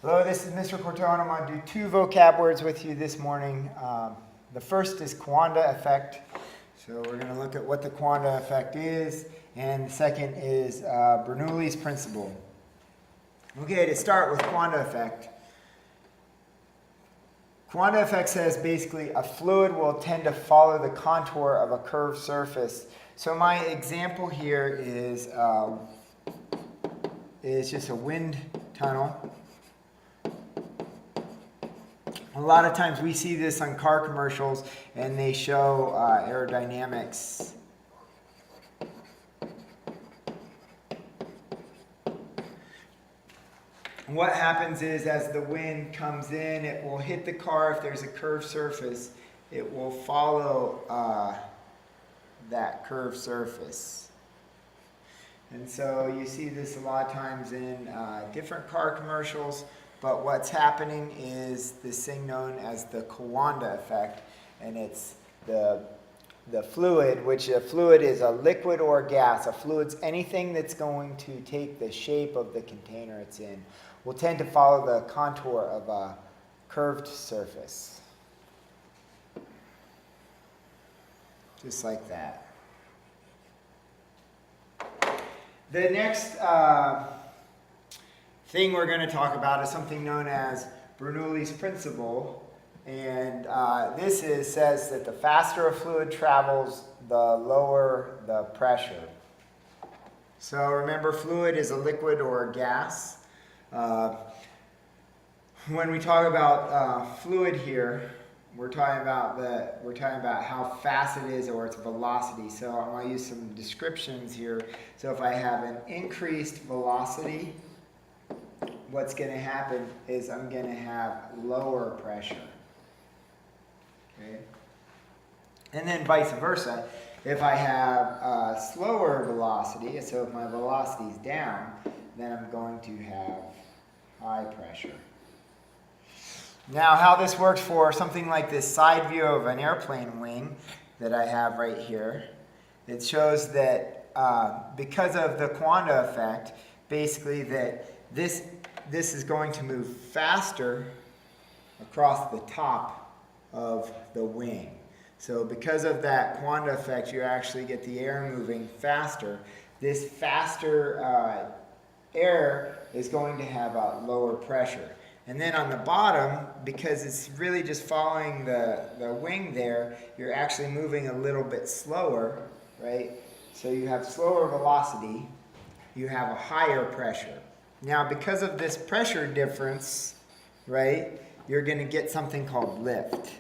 Hello, this is Mr. Cortone. I'm going to do two vocab words with you this morning. The first is Coanda effect. So we're going to look at what the Coanda effect is. And the second is Bernoulli's principle. Okay, to start with Coanda effect. Coanda effect says basically a fluid will tend to follow the contour of a curved surface. So my example here is just a wind tunnel. A lot of times we see this on car commercials and they show aerodynamics. And what happens is as the wind comes in, it will hit the car. If there's a curved surface, it will follow that curved surface. And so you see this a lot of times in different car commercials. But what's happening is this thing known as the Coanda effect, and it's the fluid, which a fluid is a liquid or gas. A fluid's anything that's going to take the shape of the container it's in, will tend to follow the contour of a curved surface. Just like that. The next thing we're going to talk about is something known as Bernoulli's principle, and this says that the faster a fluid travels, the lower the pressure. So remember, fluid is a liquid or a gas. When we talk about fluid here, we're talking about how fast it is or its velocity. So I'm going to use some descriptions here. So if I have an increased velocity, what's going to happen is I'm going to have lower pressure. Okay? And then vice versa. If I have a slower velocity, so if my velocity is down, then I'm going to have high pressure. Now, how this works for something like this side view of an airplane wing that I have right here, it shows that because of the Coanda effect, basically that this is going to move faster across the top of the wing. So because of that Coanda effect, you actually get the air moving faster. This faster air is going to have a lower pressure. And then on the bottom, because it's really just following the wing there, you're actually moving a little bit slower, right? So you have slower velocity, you have a higher pressure. Now, because of this pressure difference, right, you're going to get something called lift.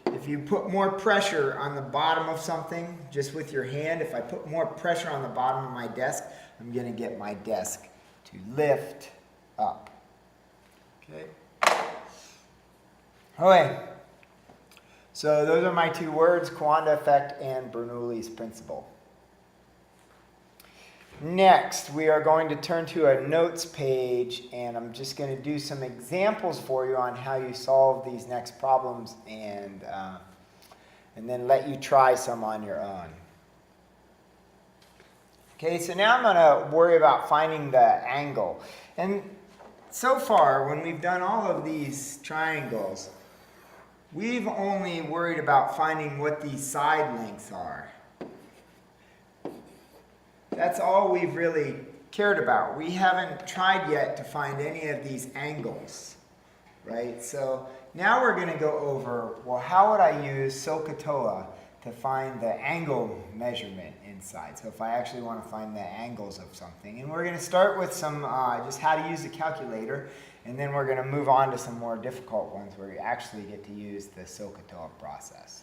If you put more pressure on the bottom of something, just with your hand, if I put more pressure on the bottom of my desk, I'm going to get my desk to lift up. Okay? Okay. So those are my two words, Coanda effect and Bernoulli's principle. Next, we are going to turn to a notes page, and I'm just going to do some examples for you on how you solve these next problems, and then let you try some on your own. Okay, so now I'm going to worry about finding the angle. And so far, when we've done all of these triangles, we've only worried about finding what these side lengths are. That's all we've really cared about. We haven't tried yet to find any of these angles, right? So now we're going to go over, well, how would I use SOHCAHTOA to find the angle measurement inside? So if I actually want to find the angles of something. And we're going to start with some, just how to use the calculator, and then we're going to move on to some more difficult ones where you actually get to use the SOHCAHTOA process.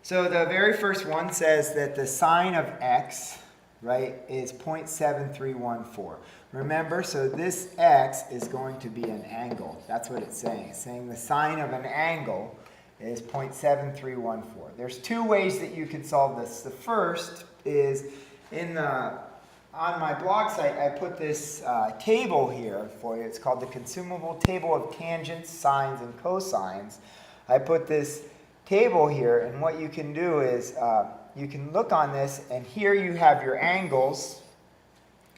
So the very first one says that the sine of x, right, is 0.7314. Remember, so this x is going to be an angle. That's what it's saying. It's saying the sine of an angle is 0.7314. There's two ways that you can solve this. The first is on my blog site, I put this table here for you. It's called the Consumable Table of Tangents, Sines, and Cosines. I put this table here, and what you can do is you can look on this, and here you have your angles,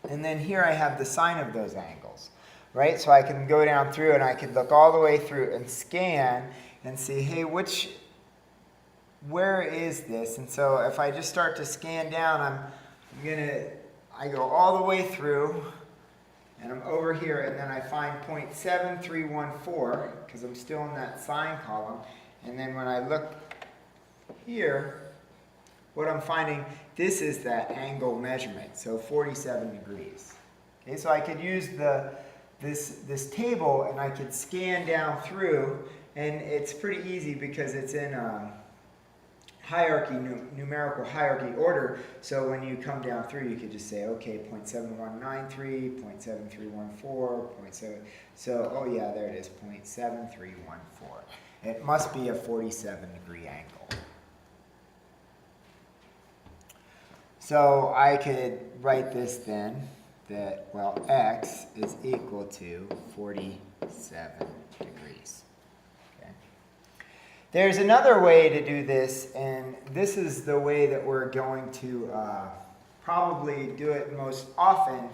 And then here I have the sine of those angles, right? So I can go down through and I could look all the way through and scan and see, hey, where is this? And so if I just start to scan down, I go all the way through and I'm over here and then I find 0.7314 because I'm still in that sine column. And then when I look here, what I'm finding, this is that angle measurement, so 47 degrees. Okay, so I could use this table and I could scan down through, and it's pretty easy because it's in hierarchy, numerical hierarchy order. So when you come down through, you could just say, okay, 0.7193, 0.7314, 0.7. So, oh yeah, there it is, 0.7314. It must be a 47-degree angle. So I could write this then, that, well, x is equal to 47 degrees. Okay. There's another way to do this, and this is the way that we're going to probably do it most often.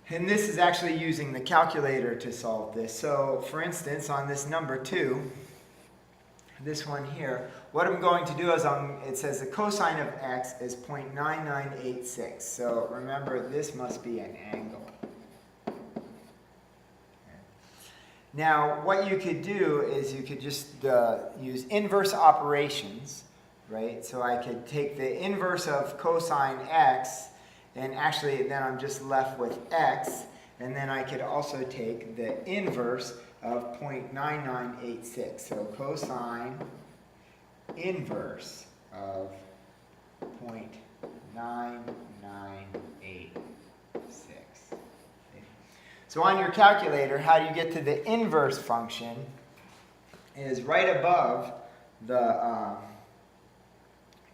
And this is actually using the calculator to solve this. So, for instance, on this number 2, this one here, what I'm going to do is it says the cosine of x is 0.9986. So remember, this must be an angle. Okay. Now, what you could do is you could just use inverse operations, right? So I could take the inverse of cosine x, and actually then I'm just left with x, and then I could also take the inverse of 0.9986. So cosine inverse of 0.9986. Okay. So on your calculator, how do you get to the inverse function is right above the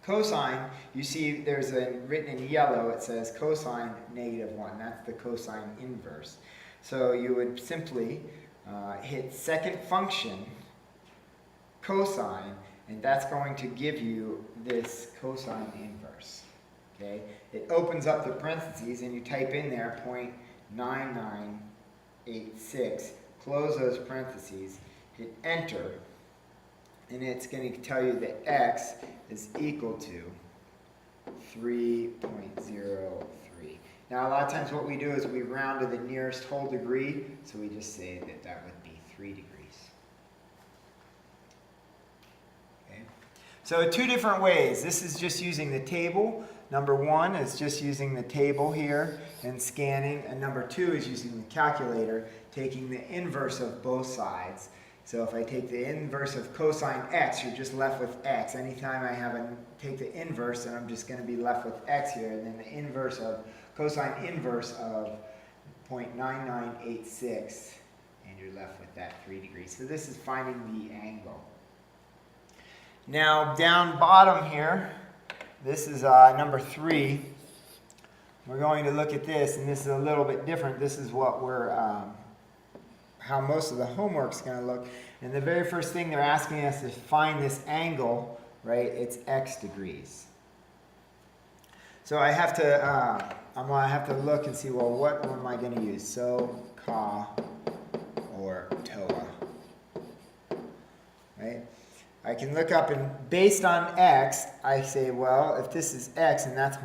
cosine. You see there's written in yellow, it says cosine -1. That's the cosine inverse. So you would simply hit second function, cosine, and that's going to give you this cosine inverse. Okay? It opens up the parentheses and you type in there 0.9986, close those parentheses, hit enter, and it's going to tell you that x is equal to 3.03. Now, a lot of times what we do is we round to the nearest whole degree, so we just say that that would be 3 degrees. Okay. So 2 different ways. This is just using the table. Number 1 is just using the table here and scanning, and number 2 is using the calculator, taking the inverse of both sides. So if I take the inverse of cosine x, you're just left with x. Anytime I take the inverse, then I'm just going to be left with x here, and then the inverse of cosine inverse of 0.9986, and you're left with that 3 degrees. So this is finding the angle. Now down bottom here, this is number 3. We're going to look at this, and this is a little bit different. This is what how most of the homework's going to look. And the very first thing they're asking us to find this angle, right? It's x degrees. So I have to, I'm going to have to look and see, well, what am I going to use? So, ka, or toa, right? I can look up, and based on x, I say, well, if this is x and that's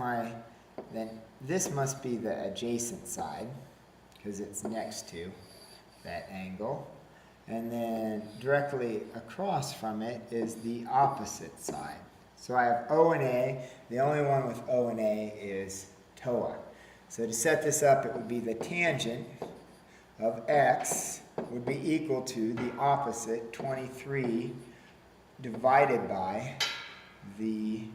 then this must be the adjacent side, because it's next to that angle. And then directly across from it is the opposite side. So I have O and A. The only one with O and A is toa. So to set this up, it would be the tangent of x would be equal to the opposite, 23, divided by the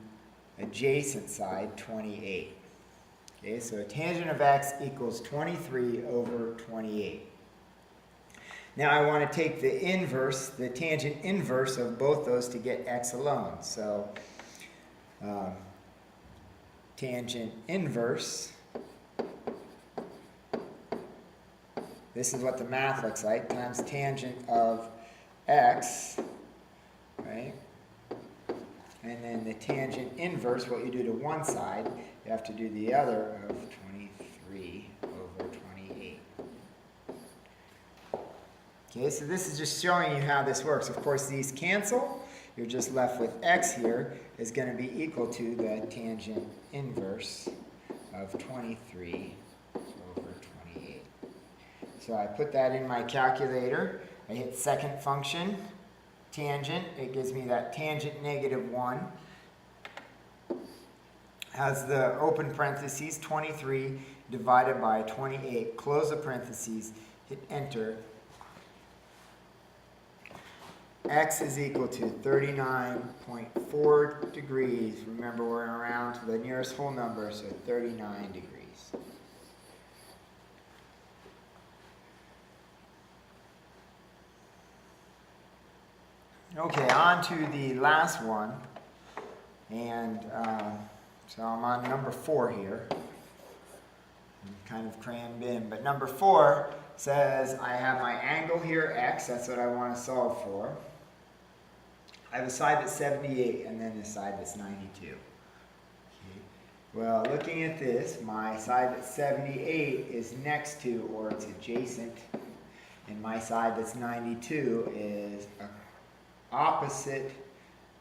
adjacent side, 28. Okay, so a tangent of x equals 23 over 28. Now I want to take the inverse, the tangent inverse of both those to get x alone. So tangent inverse, this is what the math looks like, times tangent of x, right? And then the tangent inverse, what you do to one side, you have to do the other of 23. Okay, so this is just showing you how this works. Of course, these cancel. You're just left with x here is going to be equal to the tangent inverse of 23 over 28. So I put that in my calculator. I hit second function, tangent. It gives me that tangent -1. Has the open parentheses, 23 divided by 28. Close the parentheses, hit enter. X is equal to 39.4 degrees. Remember, we're around to the nearest whole number, so 39 degrees. Okay, on to the last one. And so I'm on number 4 here. I'm kind of crammed in. But number 4 says I have my angle here, x. That's what I want to solve for. I have a side that's 78 and then a side that's 92. Okay. Well, looking at this, my side that's 78 is next to, or it's adjacent, and my side that's 92 is opposite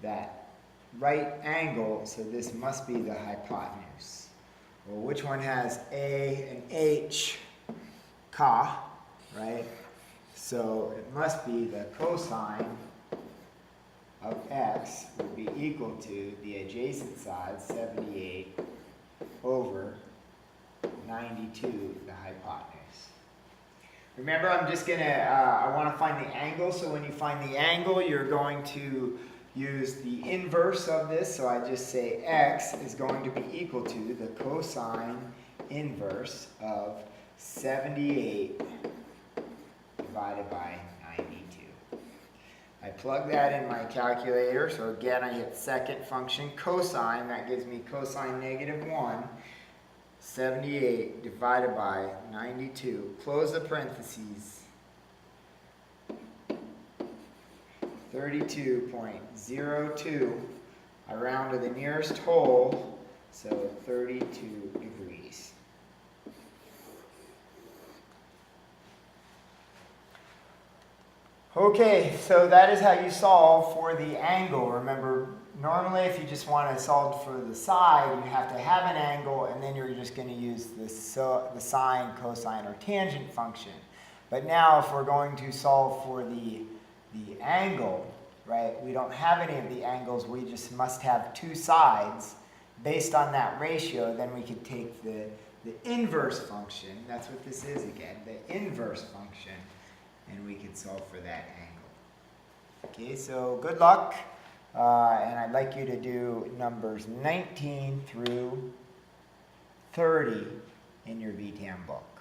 that right angle, so this must be the hypotenuse. Well, which one has A and H? Ka, right? So it must be the cosine of x would be equal to the adjacent side, 78, over 92, the hypotenuse. Remember, I'm just going to, I want to find the angle, so when you find the angle, you're going to use the inverse of this, so I just say x is going to be equal to the cosine inverse of 78 divided by 92. I plug that in my calculator, so again I hit second function, cosine, that gives me cosine -1, 78 divided by 92, close the parentheses, 32.02, I round to the nearest whole, so 32 degrees. Okay, so that is how you solve for the angle. Remember, normally if you just want to solve for the side, you have to have an angle, and then you're just going to use the sine, cosine, or tangent function. But now if we're going to solve for the angle, right, we don't have any of the angles, we just must have two sides. Based on that ratio, then we could take the inverse function, that's what this is again, the inverse function, and we can solve for that angle. Okay, so good luck, and I'd like you to do numbers 19 through 30 in your VTAM book.